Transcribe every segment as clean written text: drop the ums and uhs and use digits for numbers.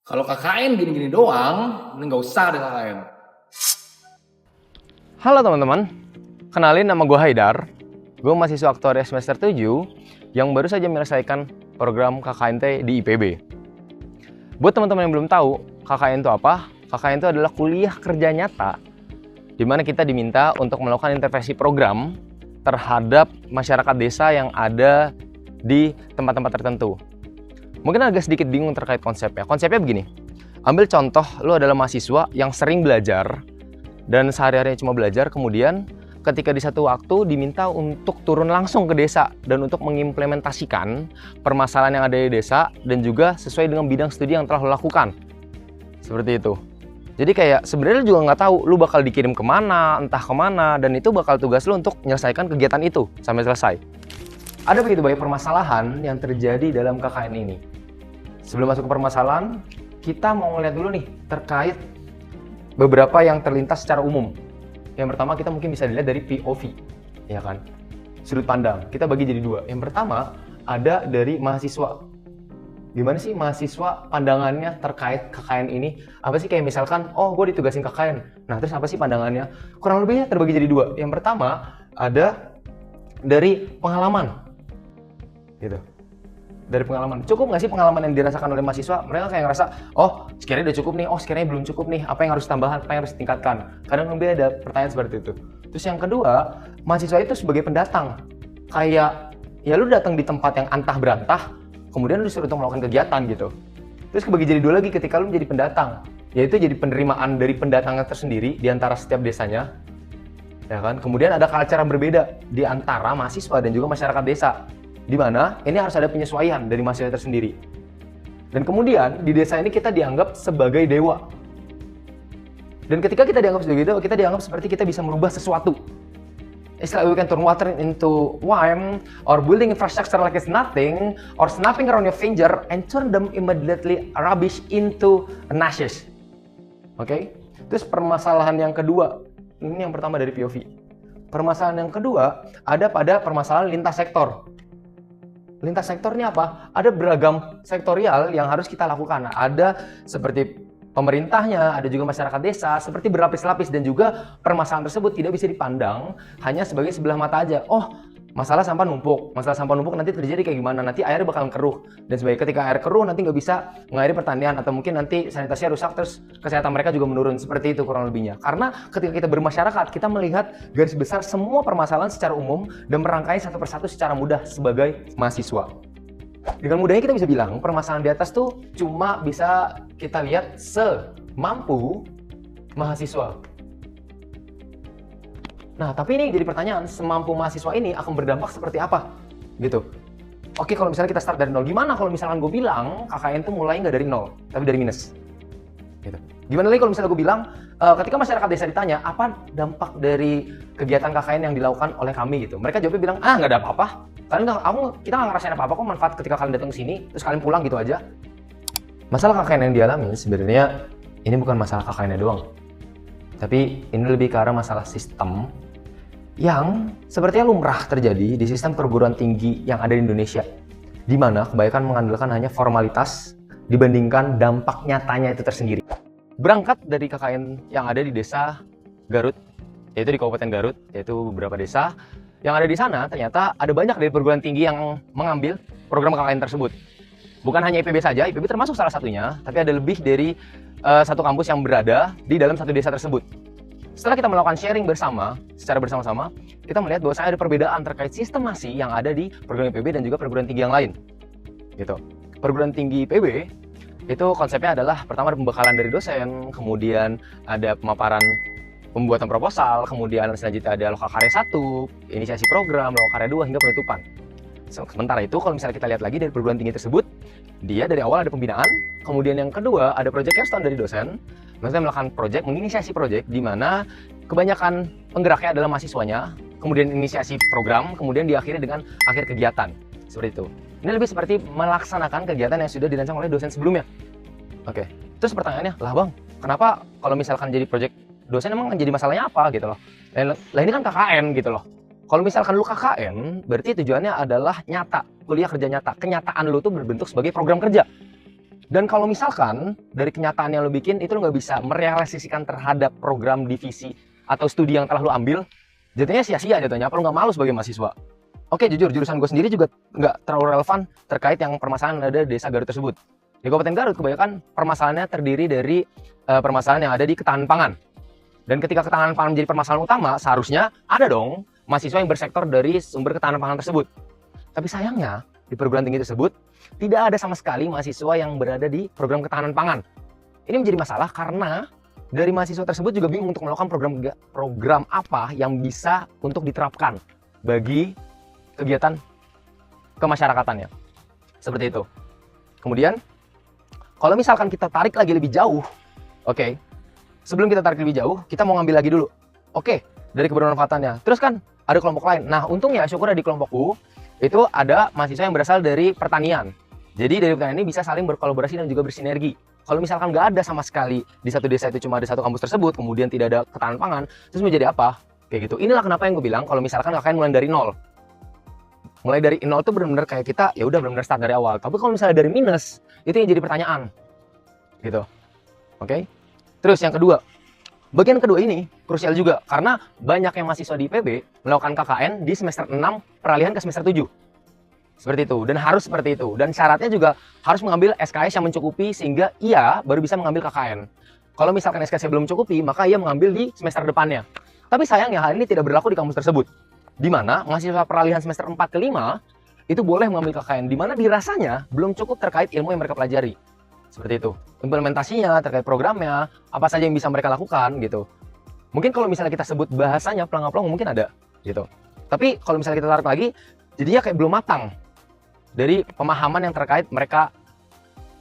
Kalau KKN gini-gini doang, ini nggak usah deh KKN. Halo teman-teman, kenalin nama gue Haidar. Gue mahasiswa aktuaria semester 7 yang baru saja menyelesaikan program KKNT di IPB. Buat teman-teman yang belum tahu, KKN itu apa? KKN itu adalah kuliah kerja nyata, di mana kita diminta untuk melakukan intervensi program terhadap masyarakat desa yang ada di tempat-tempat tertentu. Mungkin agak sedikit bingung terkait konsepnya. Konsepnya begini, ambil contoh lo adalah mahasiswa yang sering belajar dan sehari-harinya cuma belajar, kemudian ketika di satu waktu diminta untuk turun langsung ke desa dan untuk mengimplementasikan permasalahan yang ada di desa dan juga sesuai dengan bidang studi yang telah lo lakukan. Seperti itu. Jadi kayak sebenarnya juga nggak tahu lu bakal dikirim kemana, entah kemana, dan itu bakal tugas lu untuk menyelesaikan kegiatan itu sampai selesai. Ada begitu banyak permasalahan yang terjadi dalam KKN ini. Sebelum masuk ke permasalahan, kita mau ngeliat dulu nih terkait beberapa yang terlintas secara umum. Yang pertama kita mungkin bisa dilihat dari POV, ya kan? Sudut pandang. Kita bagi jadi dua. Yang pertama ada dari mahasiswa. Gimana sih mahasiswa pandangannya terkait KKN ini? Apa sih kayak misalkan, oh gue ditugasin KKN. Nah terus apa sih pandangannya? Kurang lebihnya terbagi jadi dua. Yang pertama ada dari pengalaman. Gitu. Dari pengalaman, cukup nggak sih pengalaman yang dirasakan oleh mahasiswa? Mereka kayak ngerasa, oh sekiranya udah cukup nih, oh sekiranya belum cukup nih, apa yang harus tambahkan, apa yang harus ditingkatkan. Kadang lebih ada pertanyaan seperti itu. Terus yang kedua, mahasiswa itu sebagai pendatang. Kayak, ya lu datang di tempat yang antah berantah, kemudian lu disuruh untuk melakukan kegiatan gitu. Terus kebagi jadi dua lagi ketika lu menjadi pendatang, yaitu jadi penerimaan dari pendatangnya tersendiri di antara setiap desanya. Ya kan? Kemudian ada culture yang berbeda di antara mahasiswa dan juga masyarakat desa. Di mana ini harus ada penyesuaian dari mahasiswa tersendiri. Dan kemudian di desa ini kita dianggap sebagai dewa. Dan ketika kita dianggap sebagai dewa, kita dianggap seperti kita bisa merubah sesuatu. It's like we can turn water into wine, or building infrastructure like it's nothing, or snapping around your finger and turn them immediately rubbish into ashes. Oke? Terus permasalahan yang kedua, ini yang pertama dari POV. Permasalahan yang kedua ada pada permasalahan lintas sektor. Lintas sektornya apa? Ada beragam sektorial yang harus kita lakukan. Ada seperti pemerintahnya, ada juga masyarakat desa, seperti berlapis-lapis, dan juga permasalahan tersebut tidak bisa dipandang hanya sebagai sebelah mata aja. Oh, masalah sampah numpuk nanti terjadi kayak gimana? Nanti airnya bakal keruh dan sebagainya. Ketika air keruh nanti nggak bisa mengairi pertanian, atau mungkin nanti sanitasinya rusak, terus kesehatan mereka juga menurun. Seperti itu kurang lebihnya. Karena ketika kita bermasyarakat, kita melihat garis besar semua permasalahan secara umum dan merangkai satu persatu secara mudah sebagai mahasiswa. Dengan mudahnya kita bisa bilang permasalahan di atas tuh cuma bisa kita lihat semampu mahasiswa. Nah, tapi ini jadi pertanyaan, semampu mahasiswa ini akan berdampak seperti apa? Gitu. Oke, kalau misalnya kita start dari nol, gimana kalau misalkan gue bilang KKN itu mulai nggak dari nol, tapi dari minus? Gitu. Gimana lagi kalau misalnya gue bilang, ketika masyarakat desa ditanya, apa dampak dari kegiatan KKN yang dilakukan oleh kami gitu? Mereka jawabnya bilang, nggak ada apa-apa. Kita nggak ngerasain apa-apa kok, manfaat ketika kalian datang ke sini, terus kalian pulang gitu aja. Masalah KKN yang dialami sebenarnya ini bukan masalah KKN doang. Tapi ini lebih ke arah masalah sistem yang sepertinya lumrah terjadi di sistem perguruan tinggi yang ada di Indonesia, di mana kebanyakan mengandalkan hanya formalitas dibandingkan dampak nyatanya itu tersendiri. Berangkat dari KKN yang ada di desa Garut, yaitu di Kabupaten Garut, yaitu beberapa desa yang ada di sana, ternyata ada banyak dari perguruan tinggi yang mengambil program KKN tersebut. Bukan hanya IPB saja, IPB termasuk salah satunya, tapi ada lebih dari satu kampus yang berada di dalam satu desa tersebut. Setelah kita melakukan sharing secara bersama-sama, kita melihat bahwa ada perbedaan terkait sistemasi yang ada di program IPB dan juga perguruan tinggi yang lain. Gitu. Perguruan tinggi IPB itu konsepnya adalah pertama ada pembekalan dari dosen, kemudian ada pemaparan pembuatan proposal, kemudian selanjutnya ada lokakarya 1, inisiasi program, lokakarya 2, hingga penutupan. Sementara itu kalau misalnya kita lihat lagi dari perguruan tinggi tersebut, dia dari awal ada pembinaan, kemudian yang kedua ada project capstone dari dosen. Maksudnya melakukan project, menginisiasi project, di mana kebanyakan penggeraknya adalah mahasiswanya, kemudian inisiasi program, kemudian diakhiri dengan akhir kegiatan. Seperti itu. Ini lebih seperti melaksanakan kegiatan yang sudah dirancang oleh dosen sebelumnya. Oke. Terus pertanyaannya, lah bang, kenapa kalau misalkan jadi project dosen emang jadi masalahnya apa gitu loh? Lah ini kan KKN gitu loh. Kalau misalkan lu KKN, berarti tujuannya adalah nyata, kuliah kerja nyata. Kenyataan lu tuh berbentuk sebagai program kerja. Dan kalau misalkan dari kenyataan yang lo bikin itu lo nggak bisa merealisasikan terhadap program divisi atau studi yang telah lo ambil, jatuhnya sia-sia jatuhnya. Apa lo nggak malu sebagai mahasiswa? Oke, jujur jurusan gue sendiri juga nggak terlalu relevan terkait yang permasalahan yang ada di desa Garut tersebut. Di Kabupaten Garut kebanyakan permasalahannya terdiri dari permasalahan yang ada di ketahanan pangan. Dan ketika ketahanan pangan menjadi permasalahan utama, seharusnya ada dong mahasiswa yang bersektor dari sumber ketahanan pangan tersebut. Tapi sayangnya di perguruan tinggi tersebut tidak ada sama sekali mahasiswa yang berada di program ketahanan pangan. Ini menjadi masalah karena dari mahasiswa tersebut juga bingung untuk melakukan program apa yang bisa untuk diterapkan bagi kegiatan kemasyarakatannya. Seperti itu. Kemudian, kalau misalkan kita tarik lagi lebih jauh, oke, sebelum kita tarik lebih jauh, kita mau ngambil lagi dulu. Oke, dari kebermanfaatannya. Terus kan ada kelompok lain. Nah, untungnya syukur di kelompokku, itu ada mahasiswa yang berasal dari pertanian. Jadi dari pertanian ini bisa saling berkolaborasi dan juga bersinergi. Kalau misalkan nggak ada sama sekali di satu desa itu cuma ada satu kampus tersebut, kemudian tidak ada ketahanan pangan, terus menjadi apa? Kayak gitu. Inilah kenapa yang gue bilang kalau misalkan kalian mulai dari nol. Mulai dari nol itu benar-benar kayak kita ya udah benar-benar start dari awal. Tapi kalau misalnya dari minus, itu yang jadi pertanyaan. Gitu. Oke? Terus yang kedua, bagian kedua ini krusial juga karena banyak yang mahasiswa di IPB melakukan KKN di semester 6 peralihan ke semester 7. Seperti itu, dan harus seperti itu. Dan syaratnya juga harus mengambil SKS yang mencukupi sehingga ia baru bisa mengambil KKN. Kalau misalkan SKS belum mencukupi, maka ia mengambil di semester depannya. Tapi sayangnya hal ini tidak berlaku di kampus tersebut. Di mana mahasiswa peralihan semester 4 ke 5 itu boleh mengambil KKN, di mana dirasanya belum cukup terkait ilmu yang mereka pelajari. Seperti itu. Implementasinya, terkait programnya, apa saja yang bisa mereka lakukan gitu. Mungkin kalau misalnya kita sebut bahasanya pelangga-pelangga mungkin ada gitu. Tapi kalau misalnya kita tarik lagi, jadinya kayak belum matang dari pemahaman yang terkait mereka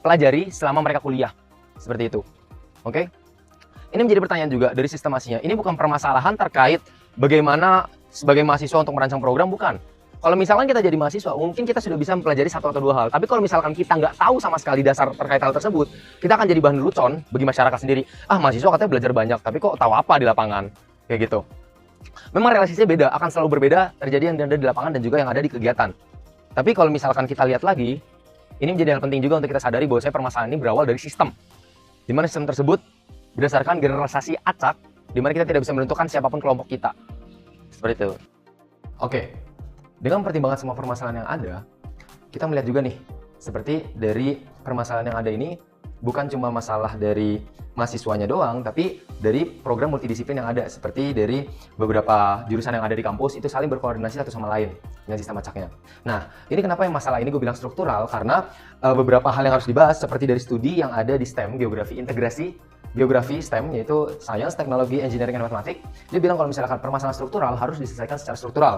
pelajari selama mereka kuliah. Seperti itu. Oke? Ini menjadi pertanyaan juga dari sistemasinya. Ini bukan permasalahan terkait bagaimana sebagai mahasiswa untuk merancang program, bukan. Kalau misalkan kita jadi mahasiswa, mungkin kita sudah bisa mempelajari satu atau dua hal. Tapi kalau misalkan kita nggak tahu sama sekali dasar terkait hal tersebut, kita akan jadi bahan lelucon bagi masyarakat sendiri. Ah, mahasiswa katanya belajar banyak, tapi kok tahu apa di lapangan? Kayak gitu. Memang realisasinya beda, akan selalu berbeda terjadi yang ada di lapangan dan juga yang ada di kegiatan. Tapi kalau misalkan kita lihat lagi, ini menjadi hal penting juga untuk kita sadari bahwa permasalahan ini berawal dari sistem. Di mana sistem tersebut berdasarkan generalisasi acak, di mana kita tidak bisa menentukan siapapun kelompok kita. Seperti itu. Oke. Dengan pertimbangan semua permasalahan yang ada, kita melihat juga nih, seperti dari permasalahan yang ada ini, bukan cuma masalah dari mahasiswanya doang, tapi dari program multidisiplin yang ada, seperti dari beberapa jurusan yang ada di kampus, itu saling berkoordinasi satu sama lain dengan sistem acaknya. Nah, ini kenapa yang masalah ini gue bilang struktural, karena beberapa hal yang harus dibahas, seperti dari studi yang ada di STEM, geografi, integrasi, geografi STEM, yaitu Science, Technology, Engineering, and Mathematics. Dia bilang kalau misalkan permasalahan struktural harus diselesaikan secara struktural.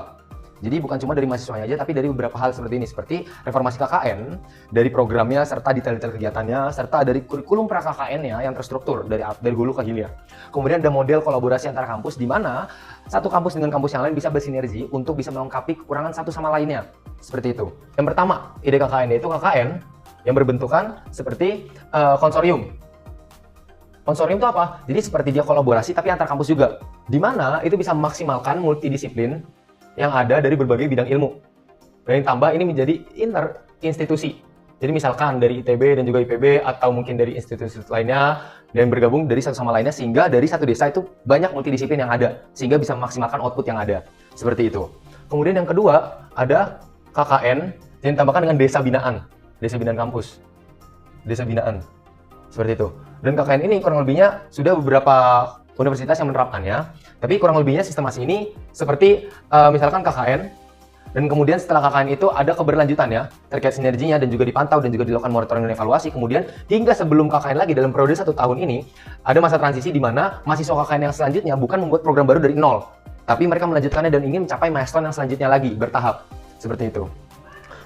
Jadi bukan cuma dari mahasiswanya aja, tapi dari beberapa hal seperti ini, seperti reformasi KKN, dari programnya, serta detail-detail kegiatannya, serta dari kurikulum pra-KKN-nya yang terstruktur, dari hulu ke hilir. Kemudian ada model kolaborasi antara kampus, di mana satu kampus dengan kampus yang lain bisa bersinergi untuk bisa melengkapi kekurangan satu sama lainnya. Seperti itu. Yang pertama, ide KKN yaitu KKN yang berbentukan seperti konsorium. Konsorium itu apa? Jadi seperti dia kolaborasi, tapi antar kampus juga. Di mana itu bisa memaksimalkan multidisiplin yang ada dari berbagai bidang ilmu. Dan yang tambah ini menjadi inter-institusi. Jadi misalkan dari ITB dan juga IPB atau mungkin dari institusi lainnya dan bergabung dari satu sama lainnya sehingga dari satu desa itu banyak multidisiplin yang ada sehingga bisa memaksimalkan output yang ada. Seperti itu. Kemudian yang kedua ada KKN yang ditambahkan dengan desa binaan. Desa binaan kampus. Desa binaan. Seperti itu. Dan KKN ini kurang lebihnya sudah beberapa universitas yang menerapkannya, tapi kurang lebihnya sistemasi ini seperti misalkan KKN, dan kemudian setelah KKN itu ada keberlanjutannya terkait sinerginya dan juga dipantau dan juga dilakukan monitoring dan evaluasi. Kemudian hingga sebelum KKN lagi dalam periode 1 tahun ini ada masa transisi di mana mahasiswa KKN yang selanjutnya bukan membuat program baru dari nol, tapi mereka melanjutkannya dan ingin mencapai milestone yang selanjutnya lagi bertahap seperti itu.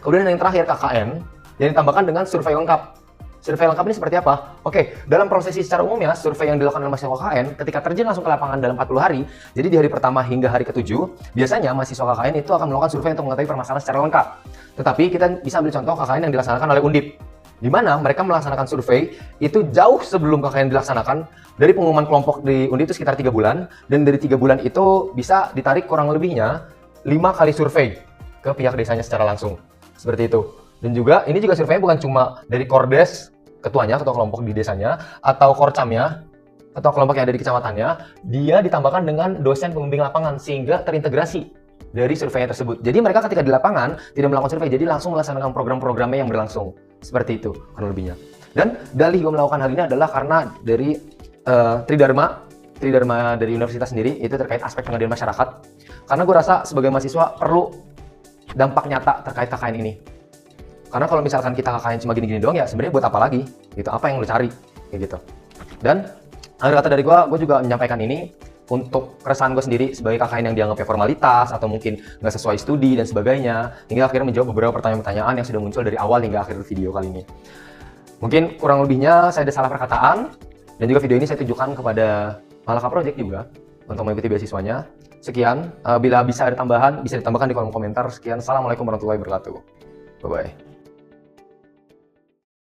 Kemudian yang terakhir KKN yang ditambahkan dengan survei lengkap. Survei lengkap ini seperti apa? Oke, dalam prosesi secara umumnya, survei yang dilakukan oleh mahasiswa KKN ketika terjun langsung ke lapangan dalam 40 hari, jadi di hari pertama hingga hari ke-7, biasanya mahasiswa KKN itu akan melakukan survei untuk mengetahui permasalahan secara lengkap. Tetapi kita bisa ambil contoh KKN yang dilaksanakan oleh Undip, di mana mereka melaksanakan survei itu jauh sebelum KKN dilaksanakan. Dari pengumuman kelompok di Undip itu sekitar 3 bulan, dan dari 3 bulan itu bisa ditarik kurang lebihnya 5 kali survei ke pihak desanya secara langsung. Seperti itu. Dan juga, ini juga surveinya bukan cuma dari Kordes, ketuanya, ketua kelompok di desanya, atau korcamnya, ketua kelompok yang ada di kecamatannya, dia ditambahkan dengan dosen pembimbing lapangan sehingga terintegrasi dari surveinya tersebut. Jadi mereka ketika di lapangan tidak melakukan survei, jadi langsung melaksanakan program-programnya yang berlangsung. Seperti itu kurang lebihnya. Dan dalih gue melakukan hal ini adalah karena dari Tridharma dari universitas sendiri itu terkait aspek pengabdian masyarakat. Karena gue rasa sebagai mahasiswa perlu dampak nyata terkait KKN ini. Karena kalau misalkan kita KKN cuma gini-gini doang ya sebenarnya buat apa lagi? Gitu, apa yang lu cari? Kayak gitu. Dan akhir kata dari gue juga menyampaikan ini untuk keresahan gue sendiri sebagai KKN yang dianggapnya formalitas atau mungkin nggak sesuai studi dan sebagainya, hingga akhirnya menjawab beberapa pertanyaan-pertanyaan yang sudah muncul dari awal hingga akhir video kali ini. Mungkin kurang lebihnya saya ada salah perkataan, dan juga video ini saya tujukan kepada Malaka Project juga untuk mengikuti beasiswanya. Sekian, bila bisa ada tambahan, bisa ditambahkan di kolom komentar. Sekian, assalamualaikum warahmatullahi wabarakatuh. Bye-bye.